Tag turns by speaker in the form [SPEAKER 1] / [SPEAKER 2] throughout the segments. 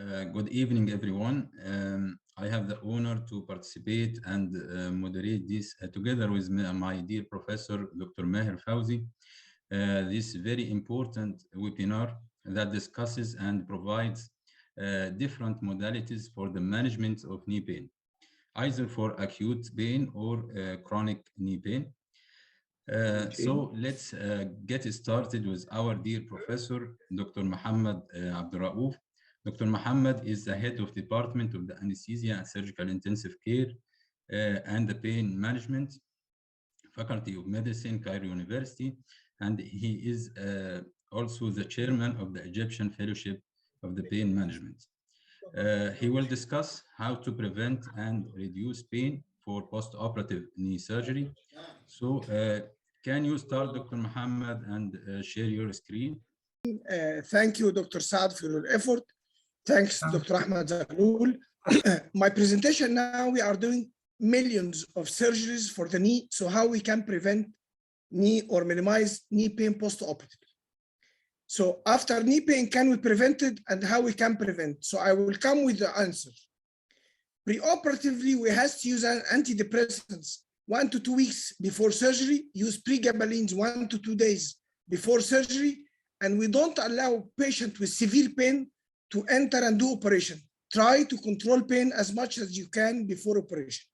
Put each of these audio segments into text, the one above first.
[SPEAKER 1] Good evening, everyone. I have the honor to participate and moderate this together with my dear professor, Dr. Maher Fauzi, this very important webinar that discusses and provides different modalities for the management of knee pain, either for acute pain or chronic knee pain. So let's get started with our dear professor, Dr. Mohamed Abd El Rouf. Dr. Mohamed is the head of Department of the Anesthesia and Surgical Intensive Care and the Pain Management, Faculty of Medicine, Cairo University, and he is also the chairman of the Egyptian Fellowship of the Pain Management. He will discuss how to prevent and reduce pain for post-operative knee surgery. So can you start, Dr. Mohamed, and share your screen?
[SPEAKER 2] Thank you, Dr. Saad, for your effort. Thanks, Dr. Ahmed Zaghloul. My presentation now, we are doing millions of surgeries for the knee, so how we can prevent knee or minimize knee pain post-operatively. So after knee pain, can we prevent it and how we can prevent? So I will come with the answer. Pre-operatively, we have to use antidepressants 1 to 2 weeks before surgery, use pregabalins 1 to 2 days before surgery, and we don't allow patients with severe pain to enter and do operation. Try to control pain as much as you can before operation.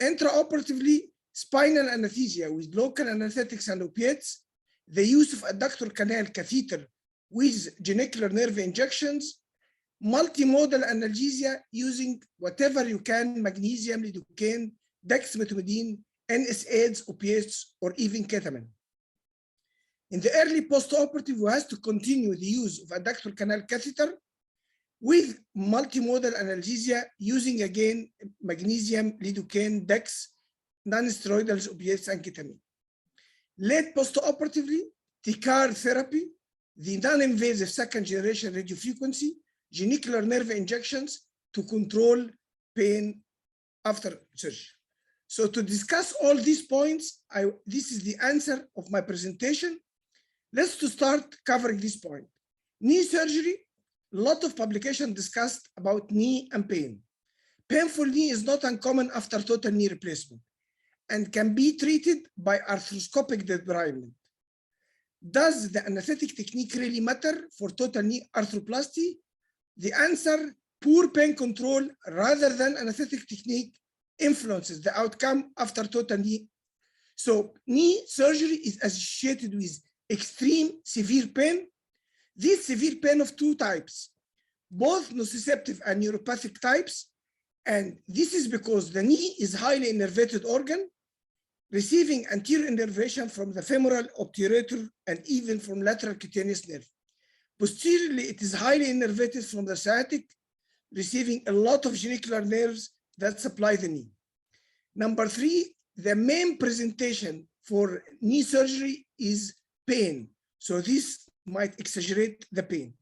[SPEAKER 2] Intraoperatively, spinal anesthesia with local anesthetics and opiates, the use of adductor canal catheter with genicular nerve injections, multimodal analgesia using whatever you can, magnesium, lidocaine, dexmedetomidine, NSAIDs, opiates, or even ketamine. In the early post-operative, we have to continue the use of adductor canal catheter with multimodal analgesia using again magnesium, lidocaine, dex, non-steroidals, opiates, and ketamine. Late post-operatively, TCAR therapy, the non-invasive second-generation radiofrequency, genicular nerve injections to control pain after surgery. So to discuss all these points, this is the answer of my presentation. Let's start covering this point. Knee surgery, a lot of publication discussed about knee and pain. Painful knee is not uncommon after total knee replacement and can be treated by arthroscopic debridement. Does the anesthetic technique really matter for total knee arthroplasty? The answer, poor pain control rather than anesthetic technique influences the outcome after total knee. So knee surgery is associated with extreme severe pain. This severe pain of 2 types, both nociceptive and neuropathic types. And this is because the knee is highly innervated organ, receiving anterior innervation from the femoral obturator and even from lateral cutaneous nerve. Posteriorly, it is highly innervated from the sciatic, receiving a lot of genicular nerves that supply the knee. Number 3, the main presentation for knee surgery is pain. So this might exaggerate the pain.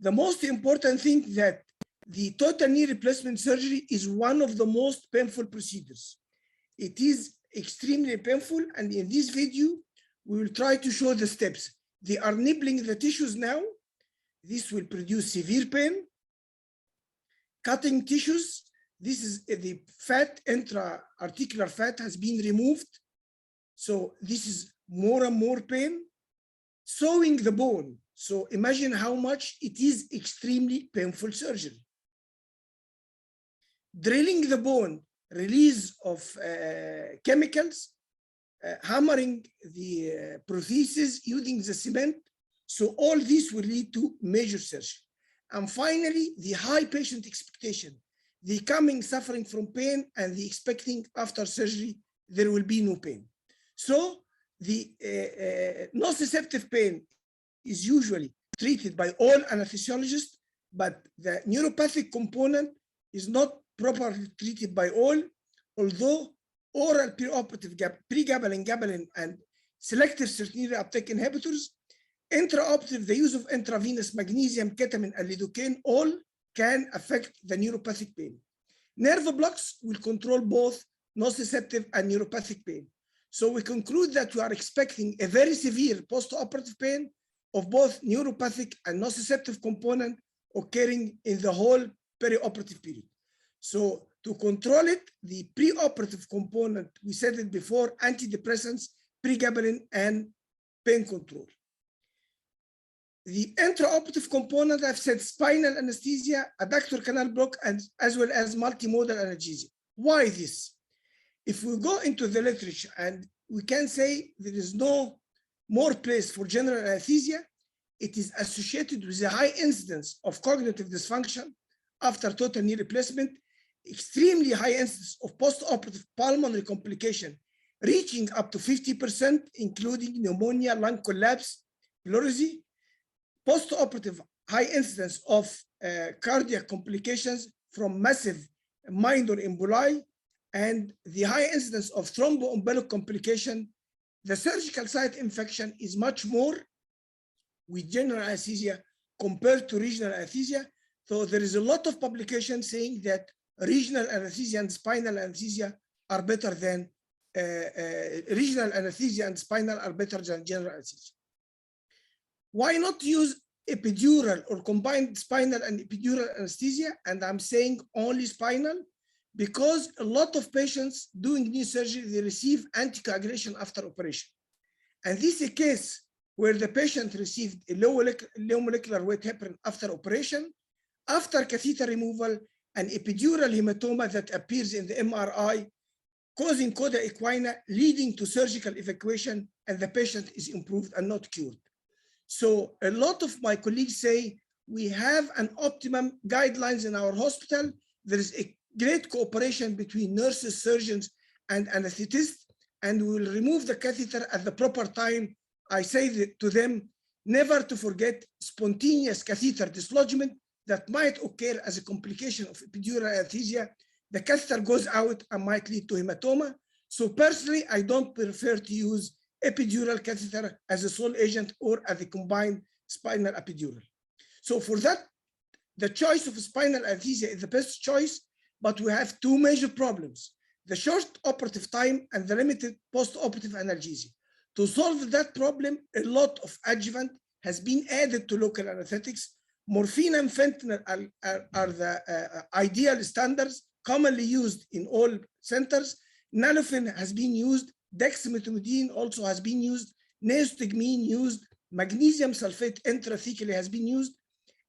[SPEAKER 2] The most important thing that the total knee replacement surgery is one of the most painful procedures. It is extremely painful, and in this video, we will try to show the steps. They are nibbling the tissues now. This will produce severe pain. Cutting tissues. This is the fat, intra-articular fat has been removed. So this is more and more pain. Sewing the bone. So imagine how much it is extremely painful surgery. Drilling the bone, release of chemicals, hammering the prosthesis using the cement. So all this will lead to major surgery. And finally, the high patient expectation, the coming suffering from pain and the expecting after surgery, there will be no pain. So the nociceptive pain is usually treated by all anesthesiologists, but the neuropathic component is not properly treated by all, although oral preoperative pregabalin, gabalin, and selective serotonin uptake inhibitors, intraoperative, the use of intravenous magnesium, ketamine, and lidocaine, all can affect the neuropathic pain. Nerve blocks will control both nociceptive and neuropathic pain. So we conclude that we are expecting a very severe post-operative pain of both neuropathic and nociceptive component occurring in the whole perioperative period. So to control it, the preoperative component, we said it before, antidepressants, pregabalin, and pain control. The intraoperative component, I've said spinal anesthesia, adductor canal block, and as well as multimodal analgesia. Why this? If we go into the literature, and we can say there is no more place for general anesthesia, it is associated with a high incidence of cognitive dysfunction after total knee replacement, extremely high incidence of postoperative pulmonary complication, reaching up to 50%, including pneumonia, lung collapse, pleurisy, postoperative high incidence of cardiac complications from massive minor emboli, and the high incidence of thromboembolic complication. The surgical site infection is much more with general anesthesia compared to regional anesthesia. So there is a lot of publication saying that regional anesthesia and spinal anesthesia are better than regional anesthesia and spinal are better than general anesthesia. Why not use epidural or combined spinal and epidural anesthesia? And I'm saying only spinal, because a lot of patients doing knee surgery, they receive anticoagulation after operation. And this is a case where the patient received a low molecular weight heparin after operation, after catheter removal, an epidural hematoma that appears in the MRI, causing coda equina, leading to surgical evacuation, and the patient is improved and not cured. So a lot of my colleagues say we have an optimum guidelines in our hospital. There is a great cooperation between nurses, surgeons, and anesthetists, and we will remove the catheter at the proper time. I say to them, never to forget spontaneous catheter dislodgement that might occur as a complication of epidural anesthesia. The catheter goes out and might lead to hematoma. So personally, I don't prefer to use epidural catheter as a sole agent or as a combined spinal epidural. So for that, the choice of spinal anesthesia is the best choice, but we have two major problems: the short operative time and the limited post-operative analgesia. To solve that problem, a lot of adjuvant has been added to local anesthetics. Morphine and fentanyl are the ideal standards commonly used in all centers. Naloxone has been used, dexmedetomidine also has been used, neostigmine used, magnesium sulfate intrathecally has been used,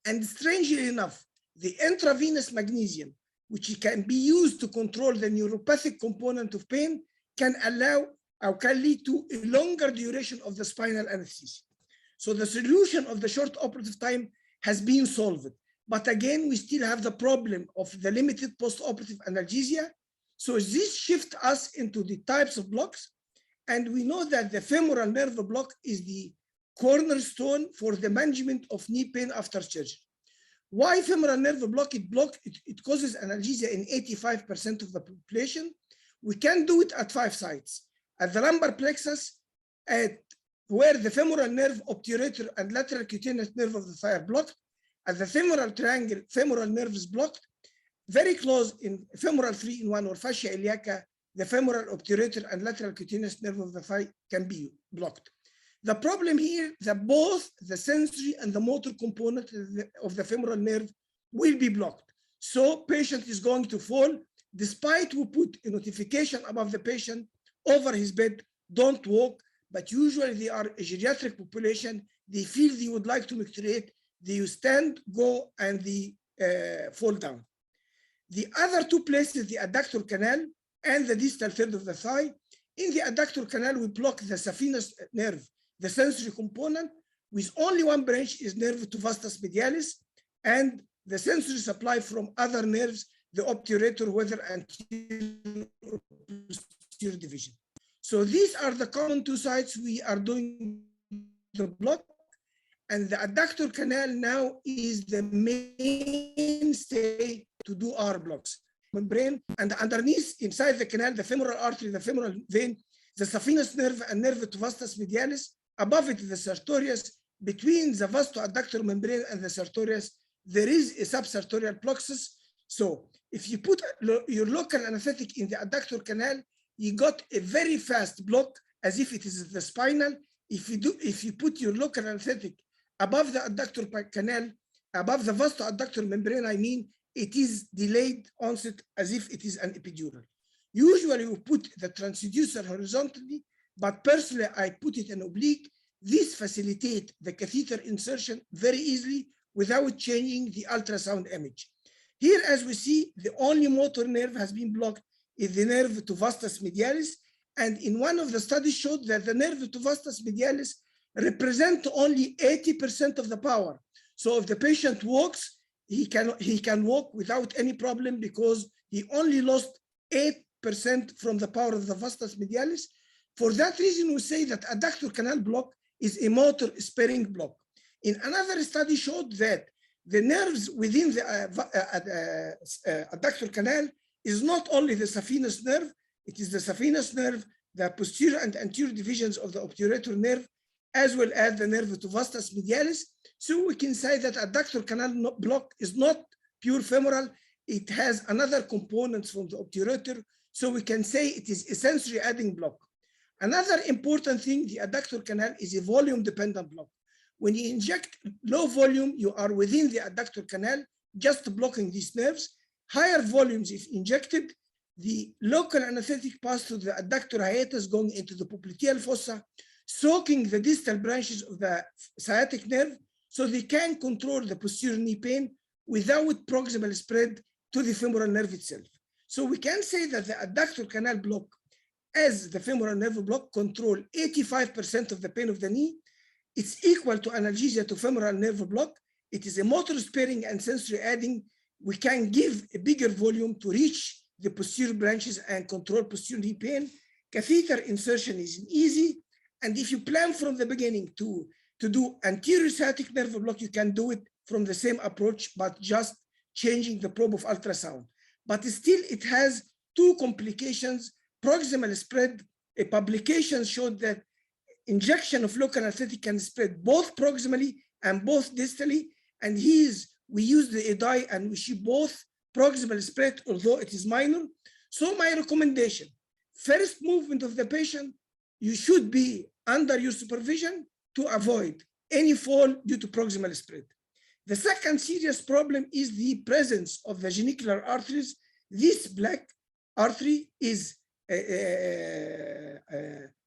[SPEAKER 2] and strangely enough, the intravenous magnesium, which can be used to control the neuropathic component of pain, can allow or can lead to a longer duration of the spinal anesthesia. So the solution of the short operative time has been solved. But again, we still have the problem of the limited post-operative analgesia. So this shifts us into the types of blocks. And we know that the femoral nerve block is the cornerstone for the management of knee pain after surgery. Why femoral nerve block? It causes analgesia in 85% of the population. We can do it at 5 sites: at the lumbar plexus, at where the femoral nerve obturator and lateral cutaneous nerve of the thigh are blocked, at the femoral triangle, femoral nerve is blocked, very close in femoral 3-in-1 or fascia iliaca, the femoral obturator and lateral cutaneous nerve of the thigh can be blocked. The problem here that both the sensory and the motor component of the femoral nerve will be blocked. So patient is going to fall, despite we put a notification above the patient over his bed, don't walk, but usually they are a geriatric population. They feel they would like to micturate, they stand, go, and they fall down. The other two places, the adductor canal and the distal third of the thigh. In the adductor canal, we block the saphenous nerve, the sensory component, with only one branch is nerve to vastus medialis, and the sensory supply from other nerves, the obturator, whether anterior or posterior division. So these are the common two sites we are doing the block, and the adductor canal now is the mainstay to do our blocks. Membrane, and underneath, inside the canal, the femoral artery, the femoral vein, the saphenous nerve and nerve to vastus medialis. Above it, the sartorius. Between the vasto-adductor membrane and the sartorius, there is a subsartorial plexus. So if you put your local anesthetic in the adductor canal, you got a very fast block as if it is the spinal. If you put your local anesthetic above the adductor canal, above the vasto-adductor membrane, I mean it is delayed onset as if it is an epidural. Usually we put the transducer horizontally, but personally I put it in oblique. This facilitates the catheter insertion very easily without changing the ultrasound image. Here, as we see, the only motor nerve has been blocked is the nerve to vastus medialis. And in one of the studies showed that the nerve to vastus medialis represent only 80% of the power. So if the patient walks, he can walk without any problem because he only lost 8% from the power of the vastus medialis. For that reason, we say that adductor canal block is a motor sparing block. In another study showed that the nerves within the adductor canal is not only the saphenous nerve, it is the saphenous nerve, the posterior and anterior divisions of the obturator nerve, as well as the nerve to vastus medialis. So we can say that adductor canal block is not pure femoral. It has another components from the obturator. So we can say it is a sensory adding block. Another important thing, the adductor canal is a volume dependent block. When you inject low volume, you are within the adductor canal, just blocking these nerves. Higher volumes, if injected, the local anesthetic pass through the adductor hiatus going into the popliteal fossa, soaking the distal branches of the sciatic nerve, so they can control the posterior knee pain without proximal spread to the femoral nerve itself. So we can say that the adductor canal block, as the femoral nerve block, control 85% of the pain of the knee. It's equal to analgesia to femoral nerve block. It is a motor sparing and sensory adding. We can give a bigger volume to reach the posterior branches and control posterior knee pain. Catheter insertion is easy. And if you plan from the beginning to do anterior sciatic nerve block, you can do it from the same approach, but just changing the probe of ultrasound. But still, it has two complications. Proximal spread, a publication showed that injection of local anesthetic can spread both proximally and both distally. And we use the EDI and we see both proximal spread, although it is minor. So my recommendation, first movement of the patient, you should be under your supervision to avoid any fall due to proximal spread. The second serious problem is the presence of the genicular arteries. This black artery is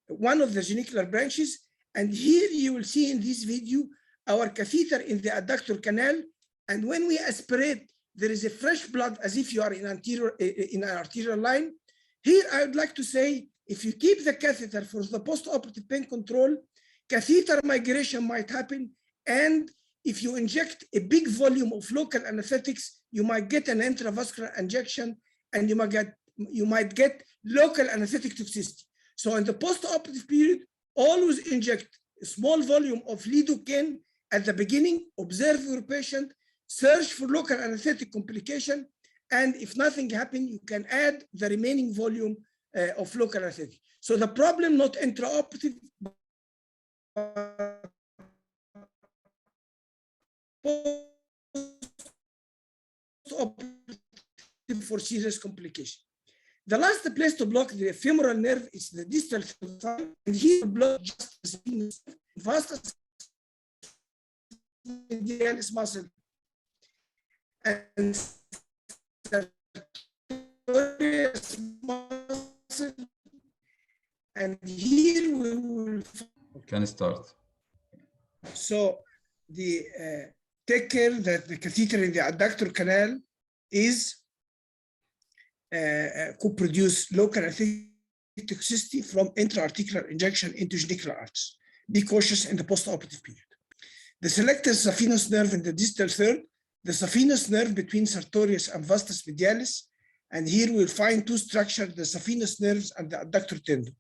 [SPEAKER 2] one of the genicular branches. And here you will see in this video our catheter in the adductor canal. And when we aspirate, there is a fresh blood as if you are in an arterial line. Here, I would like to say, if you keep the catheter for the post-operative pain control, catheter migration might happen. And if you inject a big volume of local anesthetics, you might get an intravascular injection and you might get local anesthetic toxicity. So in the post-operative period, always inject a small volume of lidocaine at the beginning, observe your patient, search for local anesthetic complication, and if nothing happens, you can add the remaining volume of local anesthetic. So the problem not intraoperative, for serious complication. The last place to block the femoral nerve is the distal thigh, and here block just the vastus medialis muscle and sartorius muscle, and here we will
[SPEAKER 1] can start.
[SPEAKER 2] So the take care that the catheter in the adductor canal is could produce local anesthetic toxicity from intra-articular injection into genicular arteries. Be cautious in the post-operative period. The selected saphenous nerve in the distal third, the saphenous nerve between sartorius and vastus medialis, and here we'll find two structures, the saphenous nerves and the adductor tendon.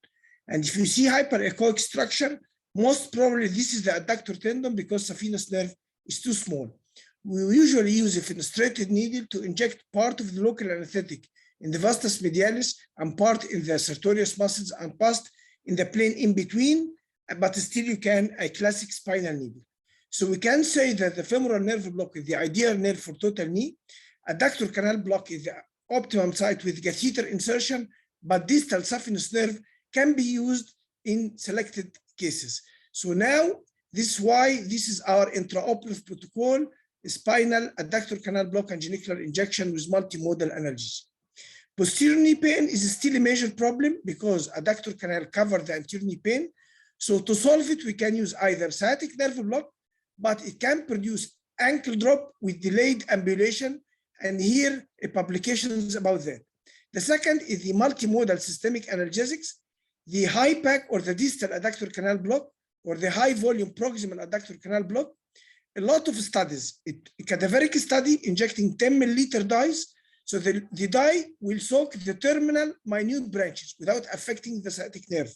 [SPEAKER 2] And if you see hyperechoic structure, most probably this is the adductor tendon because saphenous nerve is too small. We usually use a fenestrated needle to inject part of the local anesthetic in the vastus medialis and part in the sartorius muscles and past in the plane in between, but still you can a classic spinal needle. So we can say that the femoral nerve block is the ideal nerve for total knee. Adductor canal block is the optimum site with catheter insertion, but distal saphenous nerve can be used in selected cases. So now this is why this is our intraoperative protocol. spinal, adductor canal block, and genicular injection with multimodal analgesia. Posterior knee pain is still a major problem because adductor canal covers the anterior knee pain. So to solve it, we can use either sciatic nerve block, but it can produce ankle drop with delayed ambulation. And here a publication is about that. The second is the multimodal systemic analgesics, the high pack or the distal adductor canal block, or the high volume proximal adductor canal block. A lot of studies, a cadaveric study injecting 10 milliliter dyes. So the dye will soak the terminal minute branches without affecting the sciatic nerve.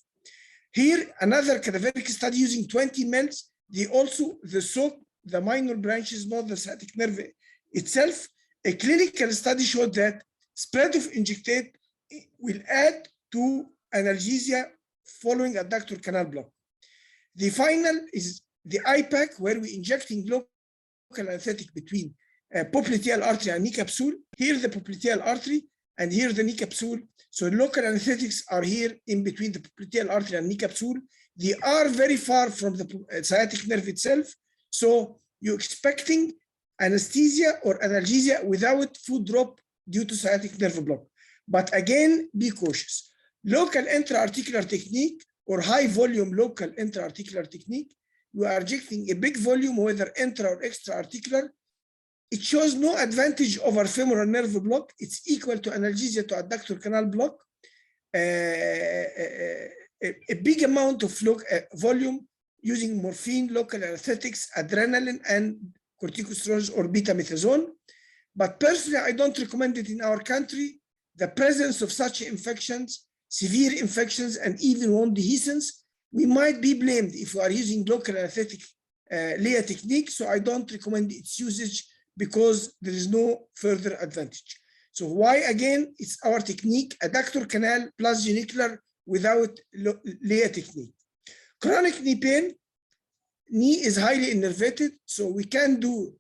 [SPEAKER 2] Here, another cadaveric study using 20 mL, they soak the minor branches, not the sciatic nerve itself. A clinical study showed that spread of injectate will add to analgesia following adductor canal block. The final is the IPAC, where we're injecting local anesthetic between popliteal artery and knee capsule. Here the popliteal artery, and here the knee capsule. So local anesthetics are here in between the popliteal artery and knee capsule. They are very far from the sciatic nerve itself. So you're expecting anesthesia or analgesia without foot drop due to sciatic nerve block. But again, be cautious. Local intra-articular technique or high volume local intra-articular technique, you are injecting a big volume, whether intra or extra-articular. It shows no advantage over femoral nerve block. It's equal to analgesia to adductor canal block. A big amount of volume using morphine, local anesthetics, adrenaline, and corticosteroids or betamethasone. But personally, I don't recommend it in our country. The presence of such infections, severe infections, and even wound dehiscence, we might be blamed if we are using local anesthetic LEA technique. So I don't recommend its usage because there is no further advantage. So why again? It's our technique, adductor canal plus genicular without LEA technique. Chronic knee pain, knee is highly innervated, so we can do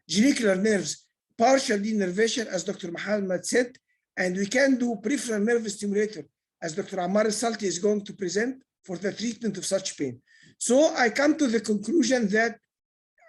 [SPEAKER 2] genicular nerves, partial denervation, as Dr. Mohamed said, and we can do peripheral nerve stimulator, as Dr. Ammar Salti is going to present for the treatment of such pain. So I come to the conclusion that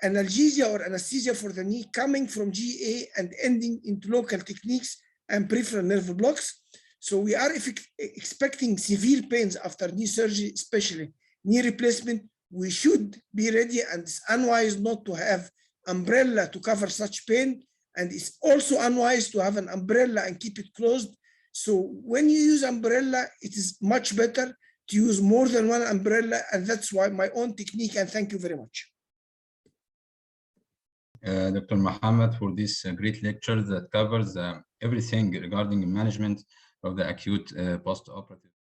[SPEAKER 2] analgesia or anesthesia for the knee coming from GA and ending into local techniques and peripheral nerve blocks. So we are expecting severe pains after knee surgery, especially knee replacement. We should be ready, and it's unwise not to have umbrella to cover such pain. And it's also unwise to have an umbrella and keep it closed. So when you use umbrella, it is much better to use more than one umbrella. And that's why my own technique, and thank you very much.
[SPEAKER 1] Dr. Mohamed, for this great lecture that covers everything regarding management of the acute post-operative